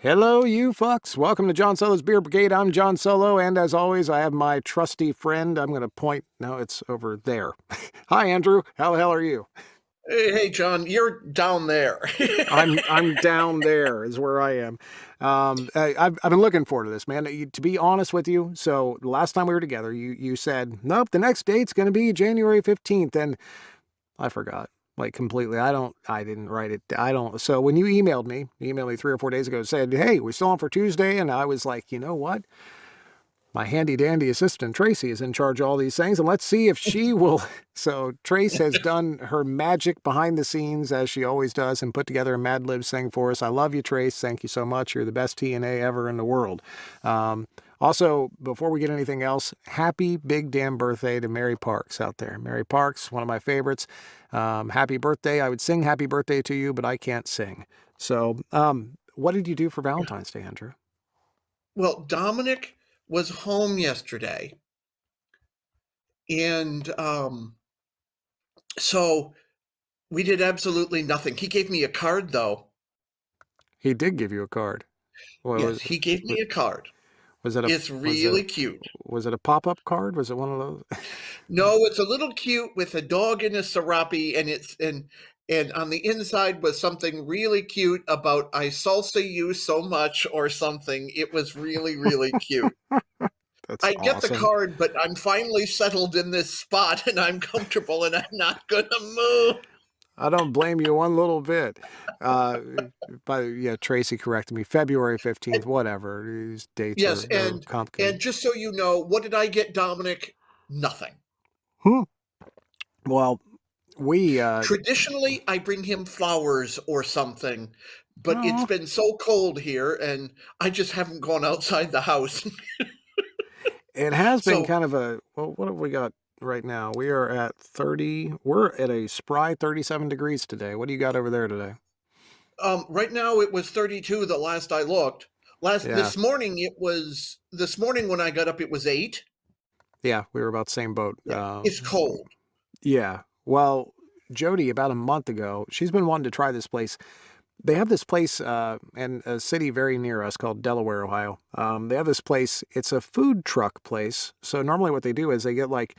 Hello, you fucks. Welcome to John Solo's Beer Brigade. I'm John Solo, and as always, I have my trusty friend. I'm going to point. No, it's over there. Hi, Andrew. How the hell are you? Hey, John, you're down there. I'm down there is where I am. I've been looking forward to this, man. To be honest with you, so the last time we were together, you said nope. The next date's going to be January 15th, and I forgot. Like completely. I didn't write it. I don't. So when you emailed me 3 or 4 days ago, said, hey, we're still on for Tuesday. And I was like, you know what? My handy dandy assistant, Tracy, is in charge of all these things. And let's see if she will. So Trace has done her magic behind the scenes as she always does and put together a Mad Libs thing for us. I love you, Trace. Thank you so much. You're the best TNA ever in the world. Also, before we get anything else, happy big damn birthday to Mary Parks out there. Mary Parks, one of my favorites. Happy birthday. I would sing happy birthday to you, but I can't sing. So, what did you do for Valentine's Day, Andrew? Well, Dominic was home yesterday, and so we did absolutely nothing. He gave me a card, though. He did give you a card. What Yes, he gave me a card. was it a It's was it really cute. was it a pop-up card? Was it one of those? No, it's a little cute with a dog in a serape, and on the inside was something really cute about "I salsa you so much" or something. It was really, really cute. That's I get the awesome. card, but I'm finally settled in this spot and I'm comfortable and I'm not going to move. I don't blame you one little bit. Uh, but yeah, Tracy corrected me. February 15th, whatever. These dates Yes, are and complicated. just so you know, what did I get Dominic? Nothing. Hmm. Well, we Traditionally, I bring him flowers or something, but it's oh, been so cold here and I just haven't gone outside the house. it has been So, kind of a well, what have we got right now? We are at 30. We're at a spry 37 degrees today. What do you got over there today? right now it was 32 the last I looked. Last Yeah. this morning when I got up it was 8. Yeah, we were about the same boat. Yeah, it's cold. Yeah. Well, Jody, about a month ago, she's been wanting to try this place. They have this place in a city very near us called Delaware, Ohio. They have this place. It's a food truck place. So normally what they do is they get like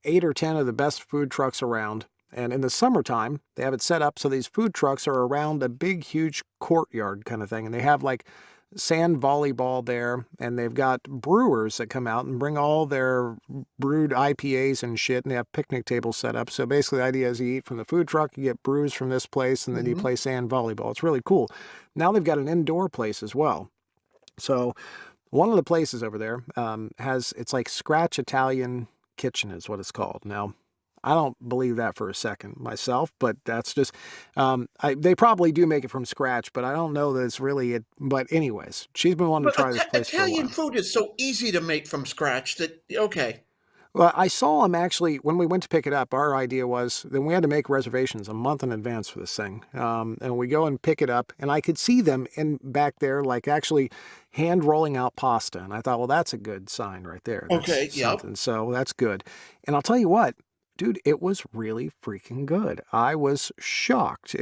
8 or 10 of the best food trucks around. And in the summertime, they have it set up so these food trucks are around a big, huge courtyard kind of thing. And they have like sand volleyball there. And they've got brewers that come out and bring all their brewed IPAs and shit. And they have picnic tables set up. So basically, the idea is you eat from the food truck, you get brews from this place, and then you Mhm. play sand volleyball. It's really cool. Now they've got an indoor place as well. So one of the places over there it's like Scratch Italian Kitchen is what it's called. Now, I don't believe that for a second myself, but that's just they probably do make it from scratch, but I don't know that it's really it. But anyways, she's been wanting to But try this place for a Italian while. food is so easy to make from scratch that okay. Well, I saw him actually when we went to pick it up. Our idea was then we had to make reservations a month in advance for this thing, and we go and pick it up, and I could see them in back there, like actually hand rolling out pasta, and I thought, well, that's a good sign right there. That's Okay, yep. something. So that's good. And I'll tell you what, dude, it was really freaking good. I was shocked.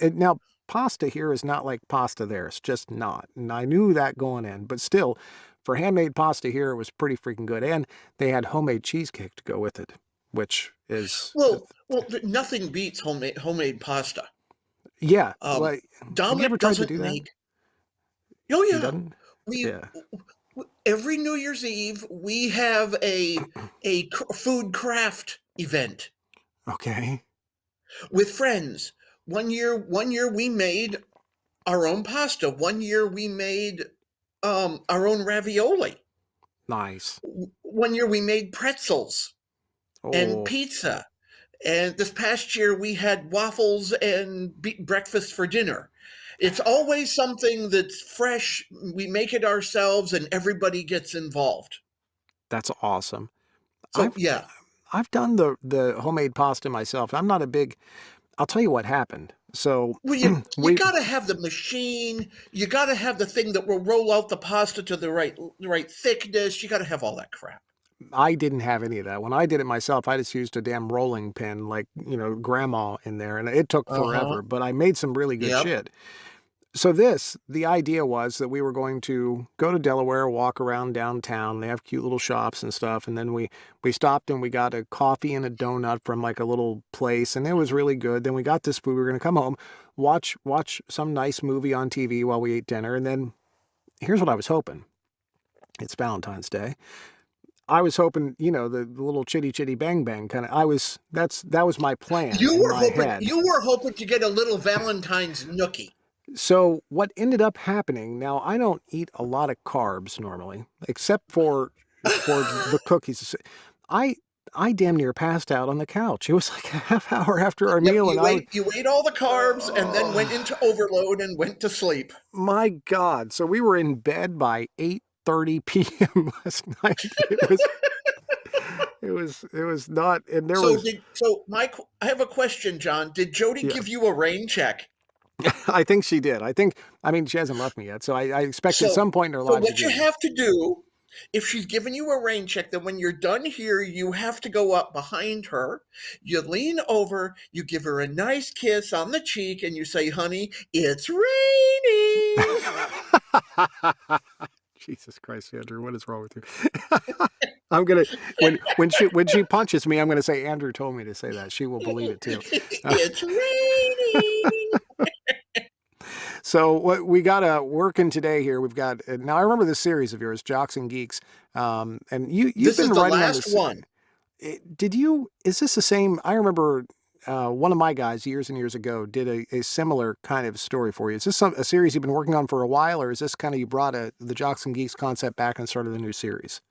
Now pasta here is not like pasta there. It's just not, and I knew that going in, but still. For handmade pasta here, it was pretty freaking good. And they had homemade cheesecake to go with it, which is, Nothing beats homemade pasta. yeah. Um, Like, have you ever Dominic tried to doesn't do that? make. Oh He yeah, doesn't? we Yeah. every New Year's Eve we have a food craft event Okay. with friends. One year we made our own pasta. One year we made our own ravioli. Nice. One year we made pretzels and Oh, pizza. And this past year, we had waffles and breakfast for dinner. It's always something that's fresh. We make it ourselves, and everybody gets involved. that's awesome. So, I've yeah. I've done the homemade pasta myself. I'm not a big. I'll tell you what happened. So Well, you we got to have the machine. You got to have the thing that will roll out the pasta to the right thickness. You got to have all that crap. I didn't have any of that. When I did it myself, I just used a damn rolling pin, like grandma in there, and it took Uh huh. forever. But I made some really good Yep. shit. So the idea was that we were going to go to Delaware, walk around downtown. They have cute little shops and stuff. And then we stopped and we got a coffee and a donut from like a little place, and it was really good. Then we got this food. We were going to come home, watch some nice movie on TV while we ate dinner. And then here's what I was hoping. It's Valentine's Day. I was hoping, the little chitty chitty bang bang kind of. That was my plan in my head. You were hoping to get a little Valentine's nookie. So what ended up happening, now I don't eat a lot of carbs normally, except for the cookies. I I damn near passed out on the couch. It was like a half hour after our Yep, meal, and you ate all the carbs and then went oh into overload and went to sleep. my God. So we were in bed by 8:30 p.m. last night. It was not, and there was, I have a question, John. Did Jody yeah. give you a rain check? I think she did. I mean, she hasn't left me yet, so I expect at So, some point in her so life to what you do. have to do, if she's given you a rain check, then when you're done here, you have to go up behind her. You lean over, you give her a nice kiss on the cheek, and you say, "Honey, it's raining." Jesus Christ, Andrew, what is wrong with you? I'm gonna when she punches me, I'm gonna say Andrew told me to say that. She will believe it too. It's raining. So what we got working today here. We've got now. I remember this series of yours, Jocks and Geeks, and you've This is been the writing on last this. one. Did you? Is this the same? I remember one of my guys years and years ago did a similar kind of story for you. Is this a series you've been working on for a while, or is this kind of you brought the Jocks and Geeks concept back and started a new series?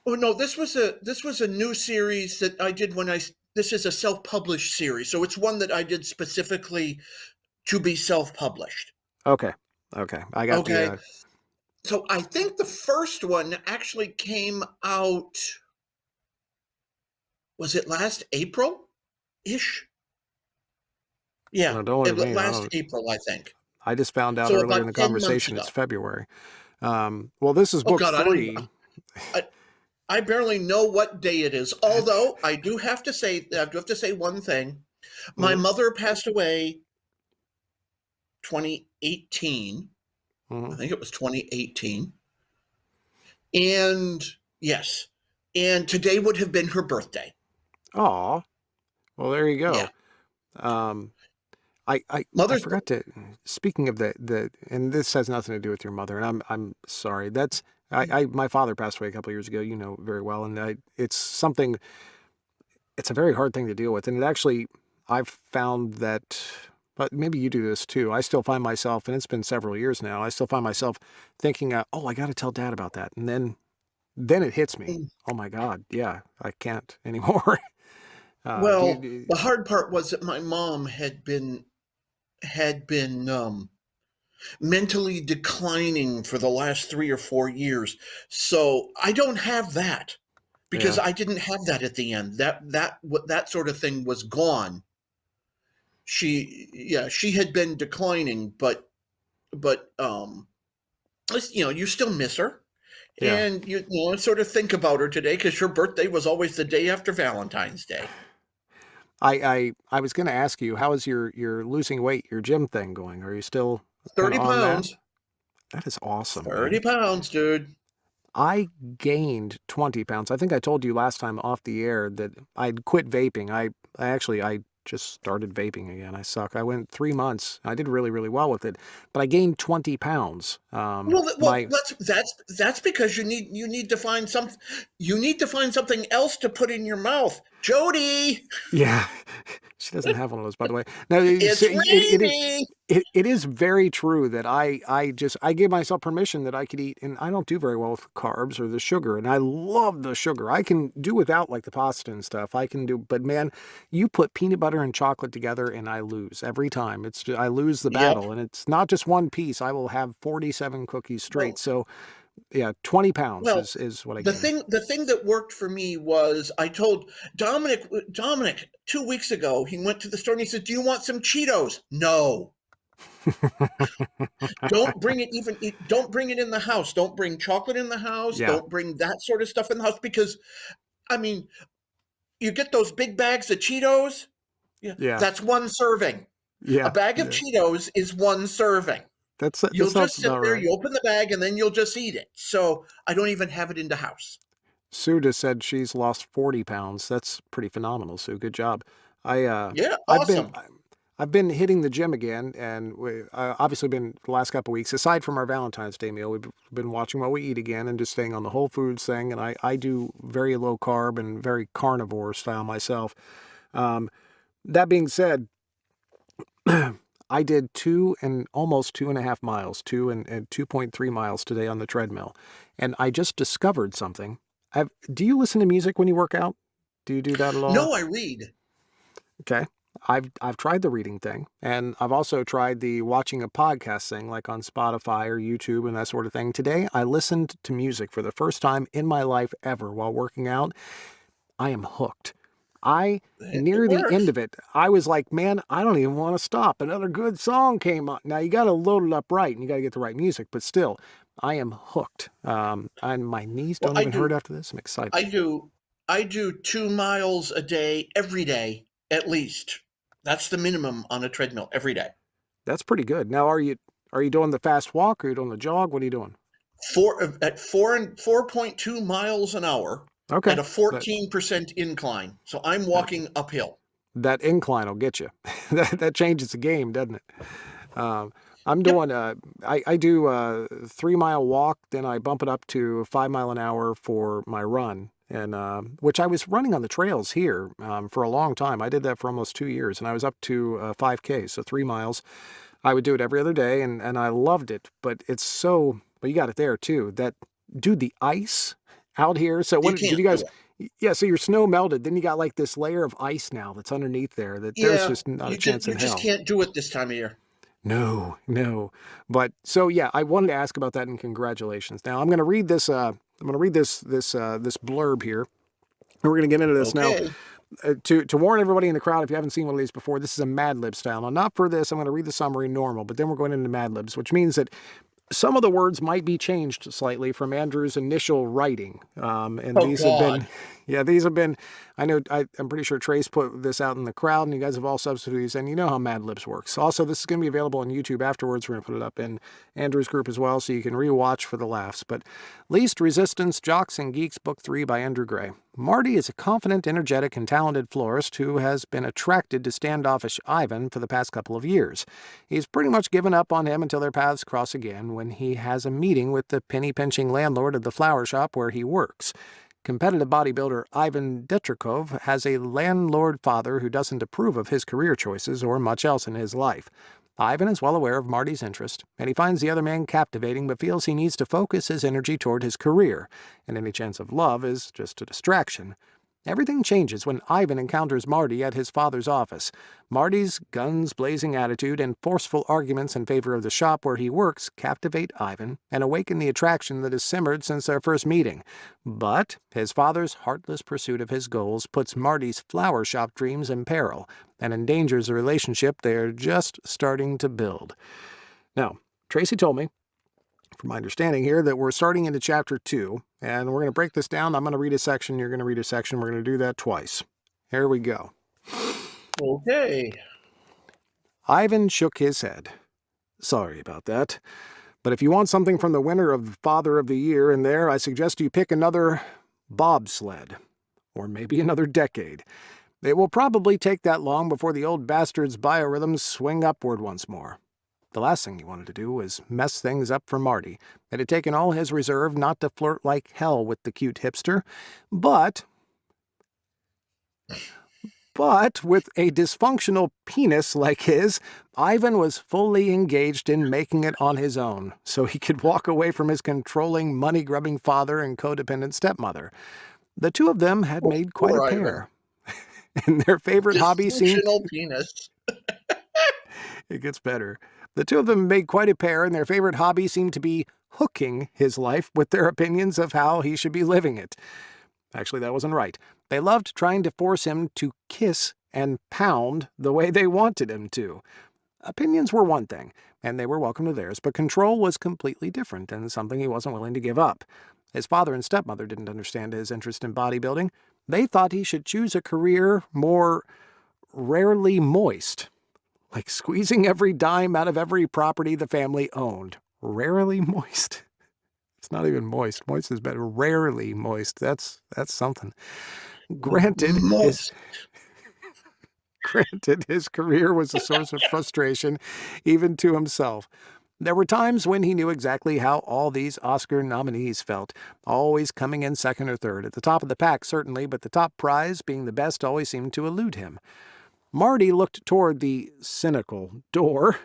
Oh no, this was a new series that I did when I. This is a self-published series, so it's one that I did specifically to be self-published. Okay, okay, I got the. Okay, so I think the first one actually came out. Was it last April ish? Yeah, No, don't look at me. I last don't. April, I think. I just found out So earlier in about the 10 months conversation ago. it's February. Well, this is Oh book God, I don't even. three. I, I barely know what day it is. Although I do have to say, I do have to say one thing. My Mhm, mother passed away 2018. I mhm. think it was 2018. And yes, and today would have been her birthday. Aw, well, there you Yeah, go. Um, I mother's. forgot to. Speaking of and this has nothing to do with your mother, and I'm sorry. That's my father passed away a couple of years ago. You know very well, and it's something. It's a very hard thing to deal with, and it actually I've found that. But maybe you do this too. I still find myself, and it's been several years now. I still find myself thinking, "Oh, I got to tell Dad about that," and then it hits me. Oh my God, yeah, I can't anymore. Well, the hard part was that my mom had been mentally declining for the last 3 or 4 years. So I don't have that because yeah, I didn't have that at the end. That sort of thing was gone. She had been declining, but you still miss her, yeah. and sort of think about her today because her birthday was always the day after Valentine's Day. I was going to ask you, how is your losing weight, your gym thing going? Are you still kind of 30 on that? pounds. That is awesome, 30 man. pounds, dude. I gained 20 pounds. I think I told you last time off the air that I'd quit vaping. I just started vaping again. I suck. I went 3 months. I did really, really well with it, but I gained 20 pounds. Well, that's because you need to find something else to put in your mouth, Jody. Yeah, she doesn't have one of those, by the way. Now, It's raining. it is very true that I gave myself permission that I could eat, and I don't do very well with carbs or the sugar, and I love the sugar. I can do without like the pasta and stuff. I can do, but man, you put peanut butter and chocolate together, and I lose every time. I lose the Yep. battle, and it's not just one piece. I will have 47 cookies straight. Well, So yeah, 20 pounds well, is what I the gained. thing that worked for me was I told Dominic 2 weeks ago. He went to the store and he said, "Do you want some Cheetos?" No. Don't bring it in the house. Don't bring chocolate in the house. Yeah, Don't bring that sort of stuff in the house because I mean, you get those big bags of Cheetos. Yeah, yeah, that's one serving. A yeah, bag of yeah. Cheetos is one serving. that You'll sounds just sit about there, right. you open the bag, and then you'll just eat it. So I don't even have it in the house. Sue just said she's lost 40 pounds. That's pretty phenomenal, Sue. Good job. I Yeah, I've been awesome. I've been hitting the gym again, and obviously been the last couple weeks. Aside from our Valentine's Day meal, we've been watching what we eat again and just staying on the whole foods thing. And I do very low carb and very carnivore style myself. Um, that being said, I did almost 2.5 miles, 2.3 miles today on the treadmill, and I just discovered something. Do you listen to music when you work out? Do you do that at all? No, I read. Okay. I've tried the reading thing, and I've also tried the watching a podcast thing, like on Spotify or YouTube and that sort of thing. Today, I listened to music for the first time in my life ever while working out. I am hooked. It Near the end works. of it, I was like, man, I don't even want to stop. Another good song came on. Now, you got to load it up right and you got to get the right music, but still, I am hooked. And my knees Well, don't I even hurt do. after this. I'm excited. I do. I do 2 miles a day, every day, at least. That's the minimum on a treadmill every day. That's pretty good. Now, are you doing the fast walk? Or are you doing the jog? What are you doing? At 4.2 miles an hour Okay. at a That 14% incline. So I'm that, walking uphill. that incline will get you. That changes the game, doesn't it? Um, I'm Yep. doing I do a 3 mile walk, then I bump it up to 5 mile an hour for my run. And which I was running on the trails here for a long time. I did that for almost 2 years, and I was up to 5K, so 3 miles. I would do it every other day, and I loved it. But it's so, but you got it there too. That dude, the ice out here. So You what did can't you do guys? it. Yeah, so your snow melted. Then you got like this layer of ice now that's underneath there. That there's Yeah, just not a chance you in just hell. can't do it this time of year. No, no. But so yeah, I wanted to ask about that and congratulations. Now I'm going to read this. I'm going to read this blurb here. And we're going to get into this now. Okay. To warn everybody in the crowd, if you haven't seen one of these before, this is a Mad Lib style. Now, not for this. I'm going to read the summary normal, but then we're going into Mad Libs, which means that some of the words might be changed slightly from Andrew's initial writing. And Oh these have been, God. yeah, these have been, I'm pretty sure Trace put this out in the crowd and you guys have all substituted these, and you know how Mad Libs works. Also, this is going to be available on YouTube afterwards. We're going to put it up in Andrew's group as well, so you can rewatch for the laughs. But Least Resistance, Jocks and Geeks, Book 3 by Andrew Gray. Marty is a confident, energetic, and talented florist who has been attracted to standoffish Ivan for the past couple of years. He's pretty much given up on him until their paths cross again when he has a meeting with the penny-pinching landlord of the flower shop where he works. Competitive bodybuilder Ivan Detrikov has a landlord father who doesn't approve of his career choices or much else in his life. Ivan is well aware of Marty's interest, and he finds the other man captivating but feels he needs to focus his energy toward his career, and any chance of love is just a distraction. Everything changes when Ivan encounters Marty at his father's office. Marty's guns-blazing attitude and forceful arguments in favor of the shop where he works captivate Ivan and awaken the attraction that has simmered since their first meeting. But his father's heartless pursuit of his goals puts Marty's flower shop dreams in peril and endangers a relationship they're just starting to build. Now, Tracy told me, from my understanding here, that we're starting into chapter 2, and we're going to break this down. I'm going to read a section, you're going to read a section. We're going to do that twice. Here we go. Okay. Ivan shook his head. Sorry about that. But if you want something from the winner of Father of the Year in there, I suggest you pick another bobsled. Or maybe another decade. It will probably take that long before the old bastard's biorhythms swing upward once more. The last thing he wanted to do was mess things up for Marty. It had taken all his reserve not to flirt like hell with the cute hipster, but with a dysfunctional penis like his, Ivan was fully engaged in making it on his own, so he could walk away from his controlling, money-grubbing father and codependent stepmother. The two of them had Oh, made quite a poor Ivan. pair, and their favorite hobby seemed... Dysfunctional penis. It gets better. The two of them made quite a pair, and their favorite hobby seemed to be hooking his life with their opinions of how he should be living it. Actually, that wasn't right. They loved trying to force him to kiss and pound the way they wanted him to. Opinions were one thing, and they were welcome to theirs, but control was completely different and something he wasn't willing to give up. His father and stepmother didn't understand his interest in bodybuilding. They thought he should choose a career more rarely moist, like squeezing every dime out of every property the family owned. Rarely moist. It's not even moist. Moist is better. Rarely moist. That's something. Granted, his Moist. granted his career was a source of frustration, even to himself. There were times when he knew exactly how all these Oscar nominees felt, always coming in second or third, at the top of the pack certainly, but the top prize, being the best, always seemed to elude him. Marty looked toward the cynical door,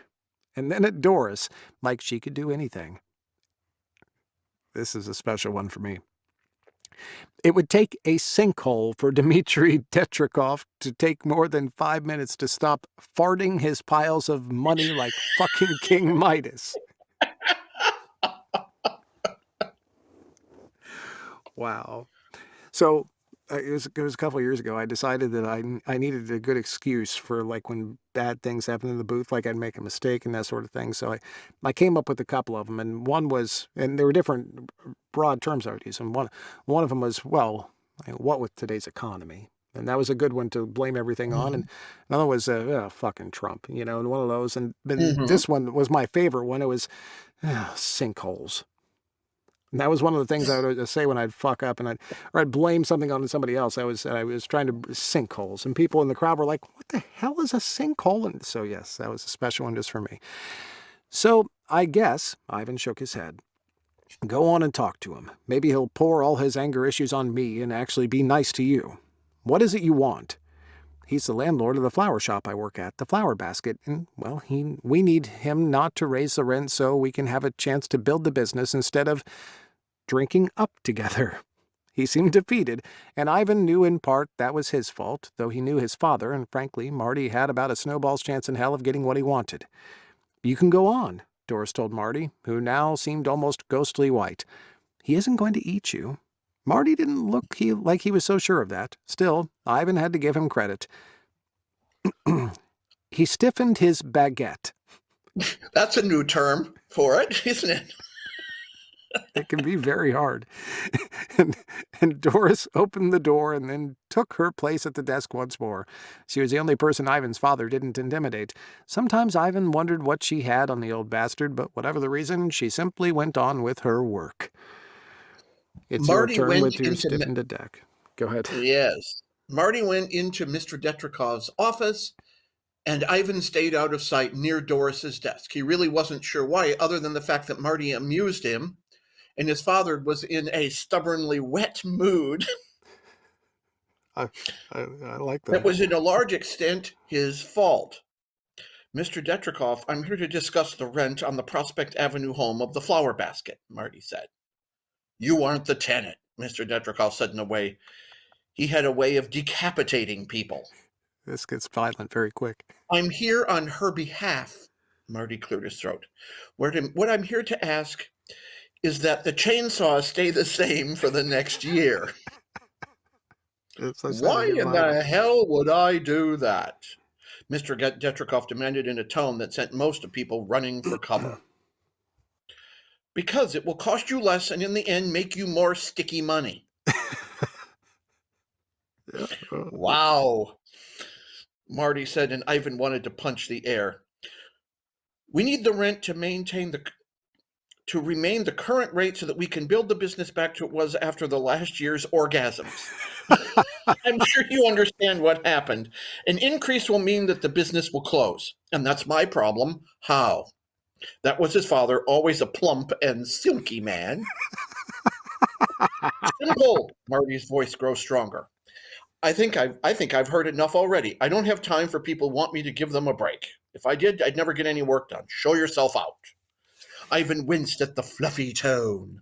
and then at Doris, like she could do anything. This is a special one for me. It would take a sinkhole for Dmitri Tetrikov to take more than 5 minutes to stop farting his piles of money like fucking King Midas. Wow. So it was a couple of years ago. I decided that I needed a good excuse for like when bad things happen in the booth, like I'd make a mistake and that sort of thing. So I came up with a couple of them, and one was, and there were different broad terms I would use, and one of them was, well, what with today's economy. And that was a good one to blame everything on. And another was, fucking Trump, and one of those. And Mm-hmm. this one was my favorite one. It was sinkholes. And that was one of the things I would say when I'd fuck up and I'd blame something on somebody else. I was trying to sinkholes, and people in the crowd were like, "What the hell is a sinkhole?" And so yes, that was a special one just for me. So I guess Ivan shook his head. Go on and talk to him. Maybe he'll pour all his anger issues on me and actually be nice to you. What is it you want? He's the landlord of the flower shop I work at, the Flower Basket, and, well, we need him not to raise the rent so we can have a chance to build the business instead of drinking up together. He seemed defeated, and Ivan knew in part that was his fault, though he knew his father, and frankly, Marty had about a snowball's chance in hell of getting what he wanted. You can go on, Doris told Marty, who now seemed almost ghostly white. He isn't going to eat you. Marty didn't look like he was so sure of that. Still, Ivan had to give him credit. He stiffened his baguette. That's a new term for it, isn't it? It can be very hard. and, and Doris opened the door and then took her place at the desk once more. She was the only person Ivan's father didn't intimidate. Sometimes Ivan wondered what she had on the old bastard, but whatever the reason, she simply went on with her work. It's your Marty turn went with your into stiffened deck. Go ahead. Yes. Marty went into Mr. Detrikov's office, and Ivan stayed out of sight near Doris's desk. He really wasn't sure why, other than the fact that Marty amused him, and his father was in a stubbornly wet mood I, I like that that. was in a large extent his fault. Mr. Detrikov, I'm here to discuss the rent on the Prospect Avenue home of the Flower Basket, Marty said. You aren't the tenant, Mr. Detrikov said in a way. He had a way of decapitating people. This gets violent very quick. I'm here on her behalf, Marty cleared his throat. What I'm here to ask is that the chainsaw stay the same for the next year. As I said, it Why gets in violent. the hell would I do that? Mr. Detrikov demanded in a tone that sent most of people running for cover. Because it will cost you less and in the end make you more sticky money. Yeah. Wow, Marty said, and Ivan wanted to punch the air. We need the rent to remain the current rate so that we can build the business back to what it was after the last year's orgasms. I'm sure you understand what happened. An increase will mean that the business will close. And that's my problem. How? That was his father, always a plump and silky man. Simple. Marty's voice grows stronger. I think I've heard enough already. I don't have time for people who want me to give them a break. If I did, I'd never get any work done. Show yourself out. Ivan winced at the fluffy tone.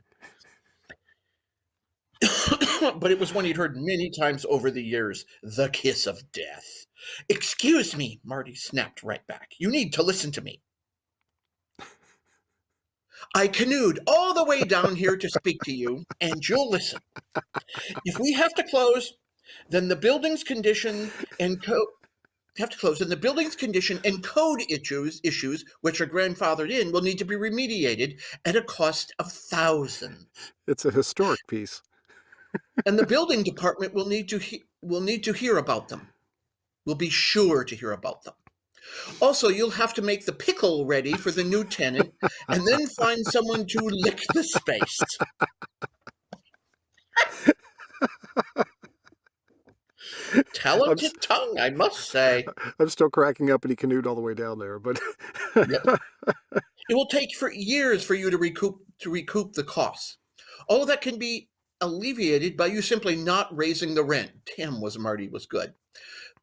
But it was one he'd heard many times over the years, the kiss of death. Excuse me, Marty snapped right back. You need to listen to me. I canoed all the way down here to speak to you, and you'll listen. If we have to close, then the building's condition and code issues which are grandfathered in will need to be remediated at a cost of thousands. It's a historic piece. And the building department will need to hear about them. We'll be sure to hear about them. Also, you'll have to make the pickle ready for the new tenant and then find someone to lick the space. I'm, s- Talented tongue, I must say. I'm still cracking up, and he canoed all the way down there. But Yep. It will take for years for you to recoup the costs. All of that can be alleviated by you simply not raising the rent. Damn, Marty was good.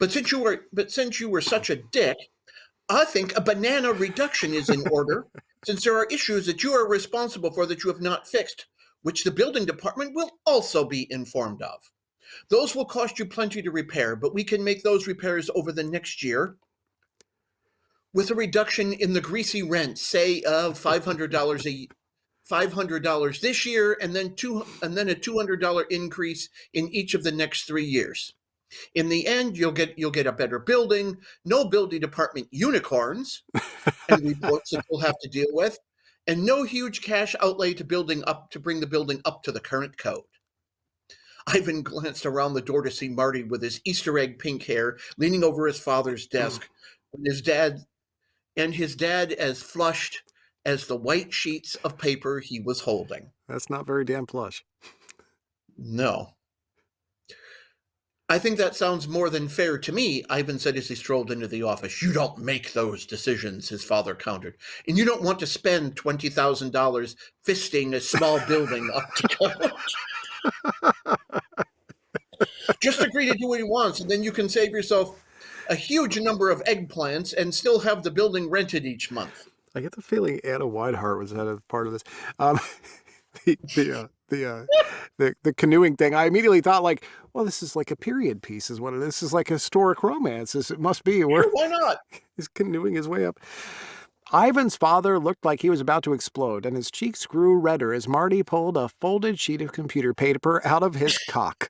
Since you were such a dick, I think a banana reduction is in order, since there are issues that you are responsible for that you have not fixed, which the building department will also be informed of. Those will cost you plenty to repair, but we can make those repairs over the next year with a reduction in the greasy rent, say of $500 this year, and then a $200 increase in each of the next 3 years. In the end, you'll get a better building, no building department unicorns and reports that you'll have to deal with, and no huge cash outlay to bring the building up to the current code. Ivan glanced around the door to see Marty with his Easter egg pink hair leaning over his father's desk, when his dad as flushed as the white sheets of paper he was holding. that's not very damn plush. No. I think that sounds more than fair to me, Ivan said as he strolled into the office. You don't make those decisions, his father countered. And you don't want to spend $20,000 fisting a small building up to code. Just agree to do what he wants, and then you can save yourself a huge number of eggplants and still have the building rented each month. I get the feeling Anna Whitehart was at a part of this. Um, the canoeing thing. I immediately thought, like, well, this is like a period piece, is what it is. This is like a historic romance. It must be. Where Why not? he's canoeing his way up. Ivan's father looked like he was about to explode, and his cheeks grew redder as Marty pulled a folded sheet of computer paper out of his cock.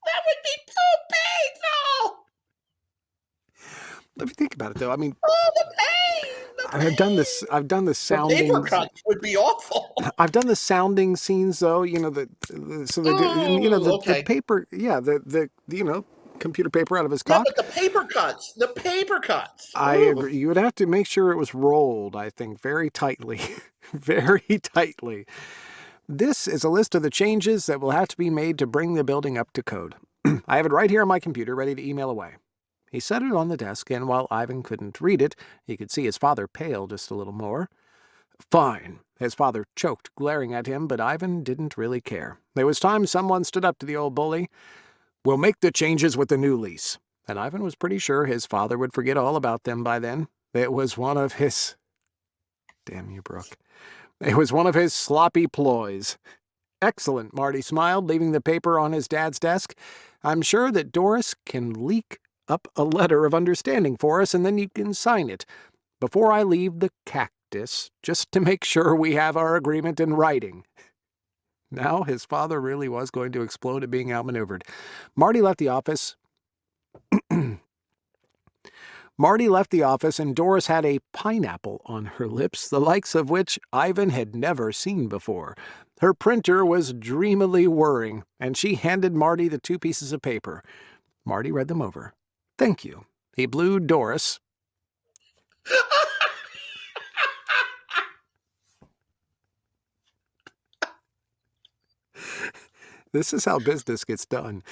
That would be so painful. Let me think about it, though. I mean, Oh, the pain! I've done this. I've done the The sounding. paper cuts would be awful. I've done the sounding scenes, though. You know the Okay. paper. Yeah, the computer paper out of his Yeah, cock. but the paper cuts. The paper cuts. I Ooh. agree. You would have to make sure it was rolled, I think, very tightly. Very tightly. This is a list of the changes that will have to be made to bring the building up to code. I have it right here on my computer, ready to email away. He set it on the desk, and while Ivan couldn't read it, he could see his father pale just a little more. Fine. His father choked, glaring at him, but Ivan didn't really care. It was time someone stood up to the old bully. We'll make the changes with the new lease. And Ivan was pretty sure his father would forget all about them by then. It was one of his... Damn you, Brooke. It was one of his sloppy ploys. Excellent, Marty smiled, leaving the paper on his dad's desk. I'm sure that Doris can leak up a letter of understanding for us, and then you can sign it before I leave the cactus, just to make sure we have our agreement in writing. Now his father really was going to explode at being outmaneuvered. Marty left the office. And Doris had a pineapple on her lips, the likes of which Ivan had never seen before. Her printer was dreamily whirring, and she handed Marty the 2 pieces of paper. Marty read them over. Thank you. He blew Doris. This is how business gets done.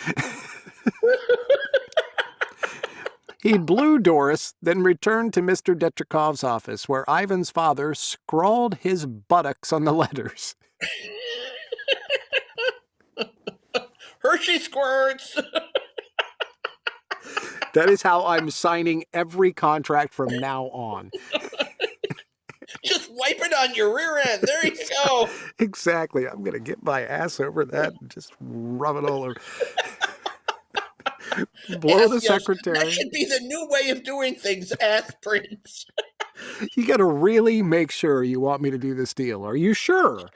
He blew Doris, then returned to Mr. Detrikov's office, where Ivan's father scrawled his buttocks on the letters. Hershey squirts. That is how I'm signing every contract from now on. Just wipe it on your rear end. There you go. Exactly. I'm going to get my ass over that and just rub it all over. Blow the secretary. That should be the new way of doing things, ass Prince. You got to really make sure you want me to do this deal. Are you sure?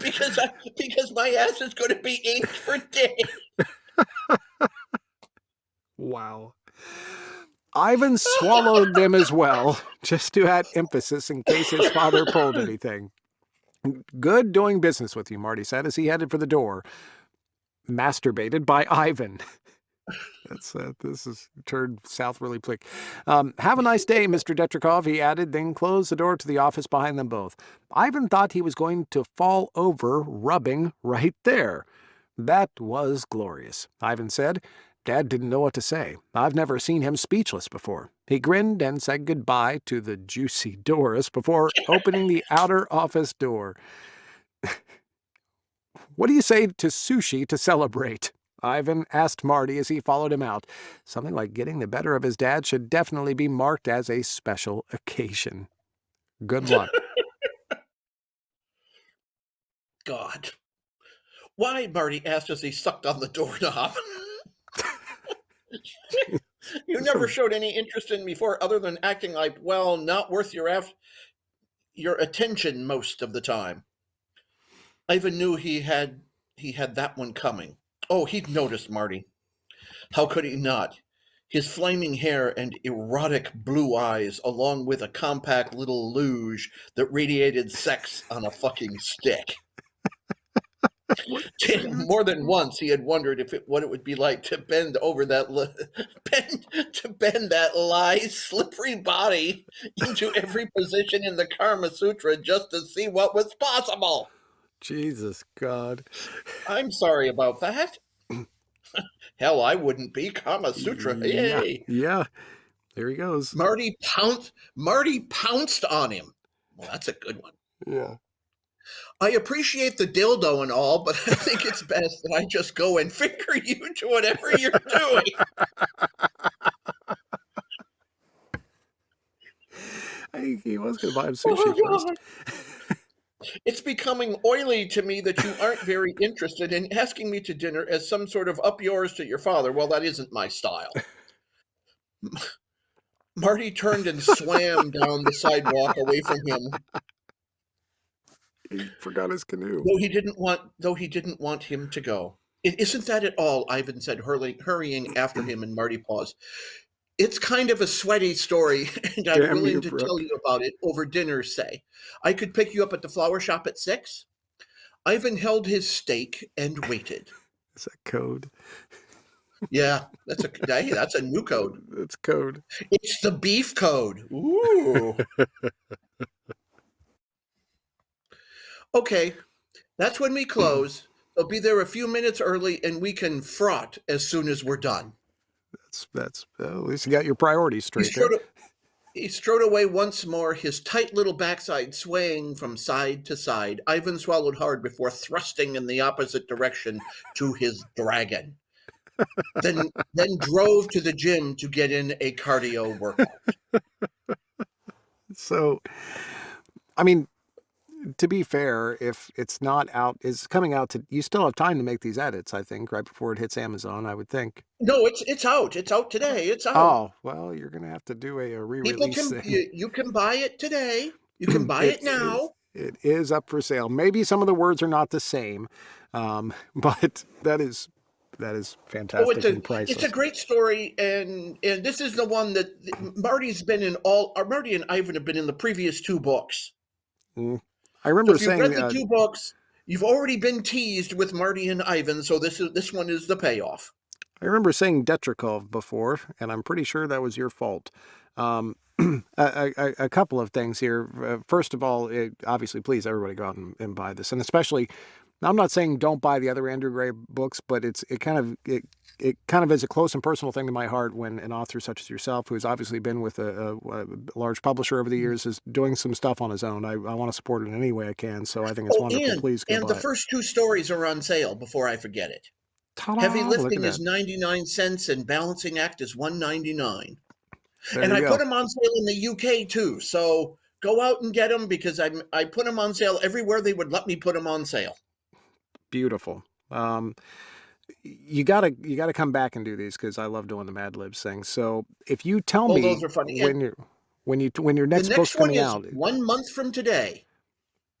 because my ass is going to be inked for days. Wow. Ivan swallowed them as well, just to add emphasis in case his father pulled anything. Good doing business with you, Marty said as he headed for the door. masturbated by Ivan. This is turned south really quick. Have a nice day, Mr. Detrikov, he added, then closed the door to the office behind them both. Ivan thought he was going to fall over, rubbing right there. That was glorious, Ivan said. Dad didn't know what to say. I've never seen him speechless before. He grinned and said goodbye to the juicy Doris before opening the outer office door. What do you say to sushi to celebrate? Ivan asked Marty as he followed him out. Something like getting the better of his dad should definitely be marked as a special occasion. Good luck. God. Why, Marty asked as he sucked on the doorknob. You never showed any interest in me before other than acting like, well, not worth your attention most of the time. Ivan knew he had that one coming. Oh, he'd noticed Marty. How could he not? His flaming hair and erotic blue eyes, along with a compact little luge that radiated sex on a fucking stick. More than once, he had wondered what it would be like to bend over that bend that lithe, slippery body into every position in the Kama Sutra just to see what was possible. Jesus God. I'm sorry about that. Hell, I wouldn't be. Kama Sutra. Yay. Yeah. There he goes. Marty pounced on him. Well, that's a good one. Yeah. I appreciate the dildo and all, but I think it's best that I just go and finger you to whatever you're doing. I think he was going to buy him sushi first. It's becoming oily to me that you aren't very interested in asking me to dinner as some sort of up yours to your father. Well, that isn't my style. Marty turned and swam down the sidewalk away from him. He forgot his canoe. Though he didn't want him to go. It isn't that at all, Ivan said, hurrying after him, and Marty paused. It's kind of a sweaty story, and I'm willing to tell you about it over dinner, say. I could pick you up at the flower shop at 6. Ivan held his steak and waited. Is that code? Yeah, that's a new code. That's code. It's the beef code. Ooh. Okay, that's when we close. They'll be there a few minutes early, and we can fraught as soon as we're done. That's at least you got your priorities straight there. He strode away once more, his tight little backside swaying from side to side. Ivan swallowed hard before thrusting in the opposite direction to his dragon. Then drove to the gym to get in a cardio workout. So, I mean, to be fair, if it's not out, it's coming out you still have time to make these edits, I think, right before it hits Amazon, I would think. No, it's out. It's out today. It's out. Oh, well, you're going to have to do a re-release thing. You can buy it today. You can buy it now. It is up for sale. Maybe some of the words are not the same, but that is fantastic and priceless. It's a great story, and this is the one that Marty's been in all. Marty and Ivan have been in the previous 2 books. I remember if you've read the 2 books, you've already been teased with Marty and Ivan, so this one is the payoff. I remember saying Detrikov before, and I'm pretty sure that was your fault. A couple of things here. First of all, obviously, please, everybody go out and buy this. And especially, I'm not saying don't buy the other Andrew Gray books, but it kind of is a close and personal thing to my heart when an author such as yourself, who's obviously been with a large publisher over the years, is doing some stuff on his own. I want to support it in any way I can, so I think it's wonderful. Please go buy it. And the first 2 stories are on sale before I forget it. Ta-da, Heavy Lifting is 99 cents and Balancing Act is $1.99. And I put them on sale in the UK too, so go out and get them because I put them on sale everywhere they would let me put them on sale. Beautiful. You gotta come back and do these because I love doing the Mad Libs thing. So if you tell me those are funny. when your next book's coming out, 1 month from today.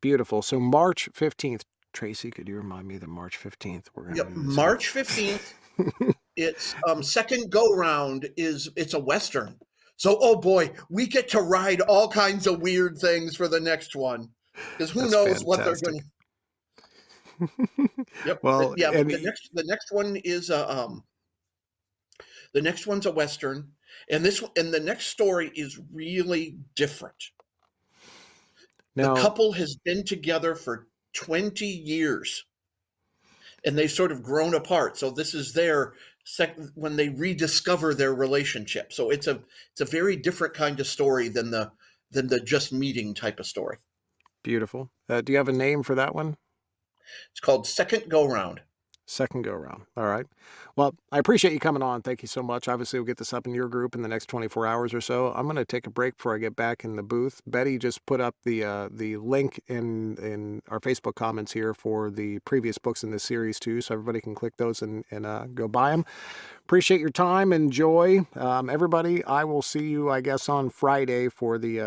Beautiful. So March 15th. Tracy, could you remind me that March 15th we're gonna do this March 15th. It's second go round it's a Western. So oh boy, we get to ride all kinds of weird things for the next one. Because who knows what they're going to. Yep. Well, Yeah, but and the next one is the next one's a Western, and the next story is really different. The now, couple has been together for 20 years, and they've sort of grown apart. So this is their when they rediscover their relationship. So it's a very different kind of story than the just meeting type of story. beautiful. Do you have a name for that one? It's called Second Go Round. Second go round. All right. Well, I appreciate you coming on. Thank you so much. Obviously, we'll get this up in your group in the next 24 hours or so. I'm going to take a break before I get back in the booth. Betty just put up the link in our Facebook comments here for the previous books in this series too, so everybody can click those and go buy them. Appreciate your time and joy, everybody. I will see you, I guess, on Friday for the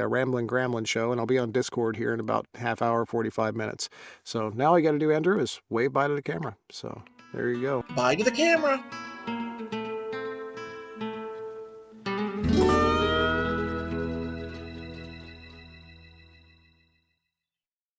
Ramblin' Gremlin show, and I'll be on Discord here in about half hour, 45 minutes. So now all you got to do, Andrew, is wave bye to the camera. So there you go. Bye to the camera.